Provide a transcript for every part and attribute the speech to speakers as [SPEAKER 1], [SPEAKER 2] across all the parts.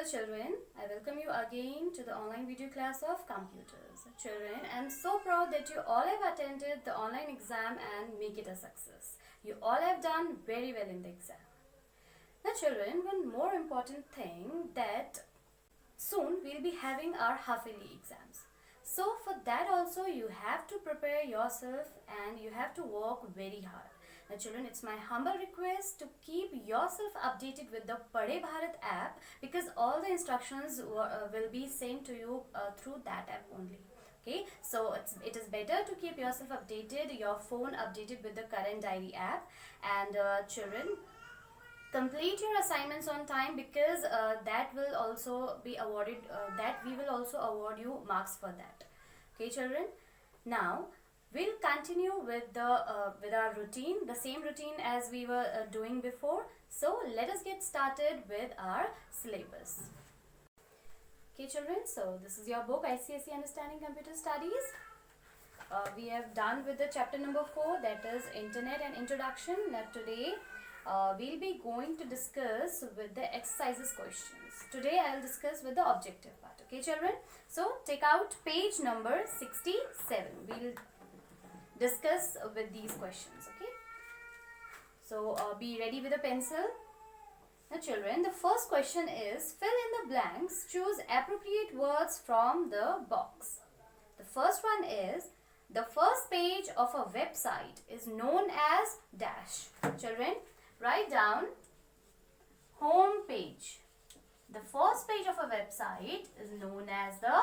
[SPEAKER 1] Hello children, I welcome you again to the online video class of computers. Children, I am so proud that you all have attended the online exam and make it a success. You all have done very well in the exam. Now children, one more important thing that soon we'll be having our half-yearly exams. So for that also you have to prepare yourself and you have to work very hard. Now children, it's my humble request to keep yourself updated with the Padhe Bharat app because all the instructions will be sent to you through that app only. Okay, so it is better to keep yourself updated, your phone updated with the current diary app. And children, complete your assignments on time because that will also be awarded, that we will also award you marks for that. Okay children, now we'll continue with our routine, the same routine as we were doing before. So let us get started with our syllabus. Okay children, so this is your book ICSE Understanding Computer Studies. We have done with the chapter number 4, that is Internet and Introduction. Now today we'll be going to discuss with the exercises questions. Today I will discuss with the objective part. Okay children, so take out page number 67. We'll discuss with these questions. Okay, so be ready with a pencil. Now children, the first question is fill in the blanks, choose appropriate words from the box. The first one is the first page of a website is known as dash. Children, write down home page. The first page of a website is known as the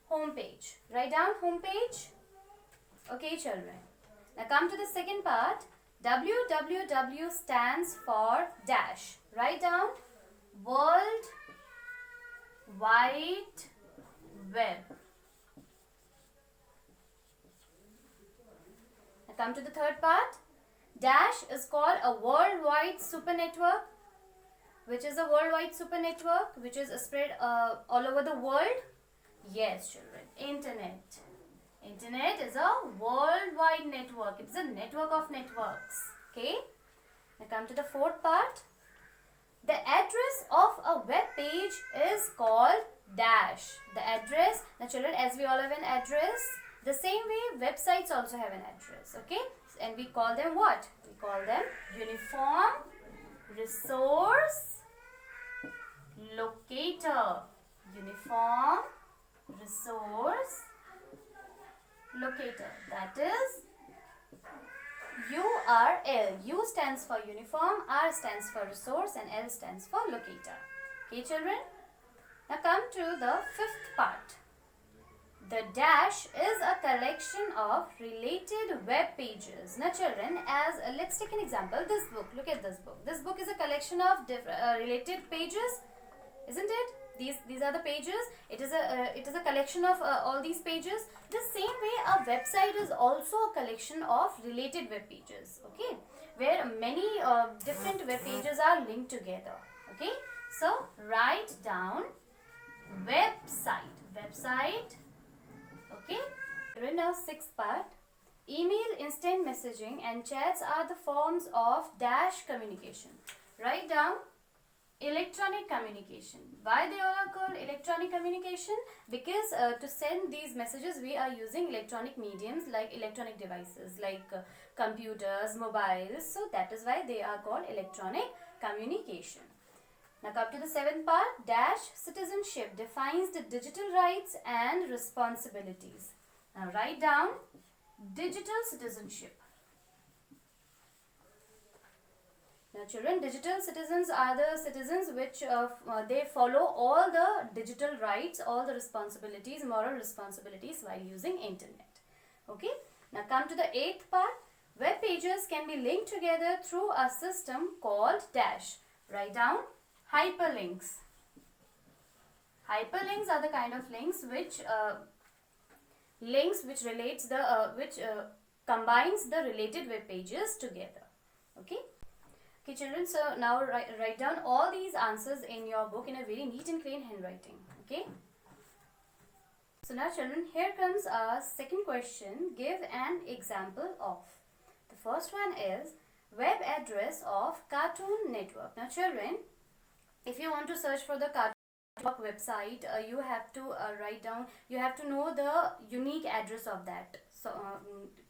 [SPEAKER 1] home page. Write down home page. Okay children, now come to the second part. www stands for dash. Write down World Wide Web. Now come to the third part. Dash is called a worldwide super network. Which is a worldwide super network which is spread all over the world? Yes children, Internet. Internet is a worldwide network. It is a network of networks. Okay. Now come to the fourth part. The address of a web page is called dash. The address. Now children, as we all have an address, the same way websites also have an address. Okay. And we call them what? We call them Uniform Resource Locator. Uniform Resource Locator, that is URL. U stands for uniform, R stands for resource and L stands for locator. Okay children, now come to the fifth part. The dash is a collection of related web pages. Now children, as let's take an example. This book, look at this book. This book is a collection of related pages, isn't it? These are the pages. It is a collection of all these pages. The same way a website is also a collection of related web pages. Okay, where many different web pages are linked together. Okay, so write down website. Website. Okay. Now sixth part. Email, instant messaging and chats are the forms of dash communication. Write down electronic communication. Why they all are called electronic communication? Because to send these messages we are using electronic mediums like electronic devices like computers, mobiles. So that is why they are called electronic communication. Now come to the seventh part. Dash citizenship defines the digital rights and responsibilities. Now write down digital citizenship. Now children, digital citizens are the citizens which they follow all the digital rights, all the responsibilities, moral responsibilities while using internet. Okay. Now come to the eighth part. Web pages can be linked together through a system called dash. Write down hyperlinks. Hyperlinks are the kind of links which relates the combines the related web pages together. Okay. Okay children, so now write down all these answers in your book in a very neat and clean handwriting. Okay. So now children, here comes our second question. Give an example of. The first one is web address of Cartoon Network. Now children, if you want to search for the Cartoon website, you have to write down, you have to know the unique address of that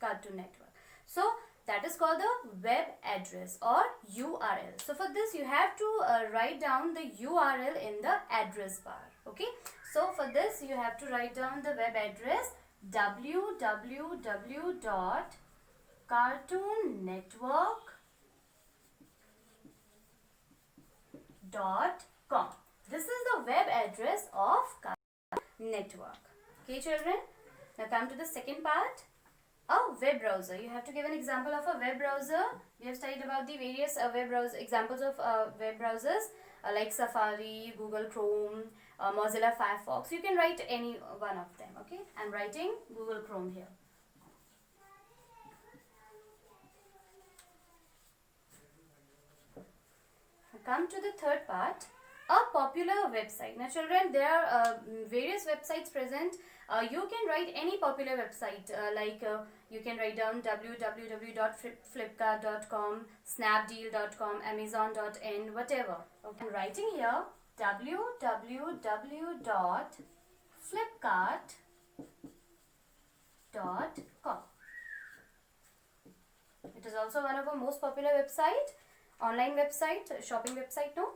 [SPEAKER 1] Cartoon Network. So that is called the web address or URL. So for this you have to write down the URL in the address bar. Okay, so for this you have to write down the web address www.cartoonnetwork.com. This is the web address of Cartoon Network. Okay children, now come to the second part. A web browser. You have to give an example of a web browser. We have studied about the various web browser examples of web browsers like Safari, Google Chrome, Mozilla Firefox. You can write any one of them. Okay, I'm writing Google Chrome here. Come to the third part. A popular website. Now children, there are various websites present. You can write any popular website you can write down www.flipkart.com, snapdeal.com, amazon.in, whatever. Okay, I'm writing here www.flipkart.com. It is also one of our most popular website, online website, shopping website. No.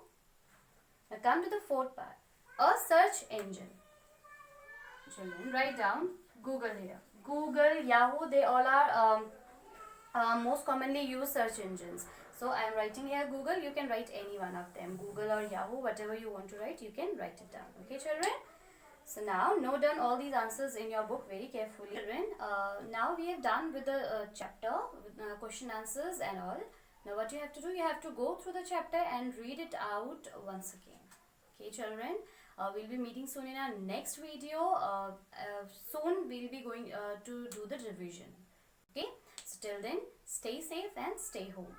[SPEAKER 1] Now come to the fourth part. A search engine. Children, write down Google here. Google, Yahoo, they all are most commonly used search engines. So I am writing here Google. You can write any one of them. Google or Yahoo, whatever you want to write, you can write it down. Okay children. So now note down all these answers in your book very carefully. Children, now we have done with the chapter, with question answers and all. Now what you have to do, you have to go through the chapter and read it out once again. Okay children, we'll be meeting soon in our next video. Soon we'll be going to do the revision. Okay, so till then, stay safe and stay home.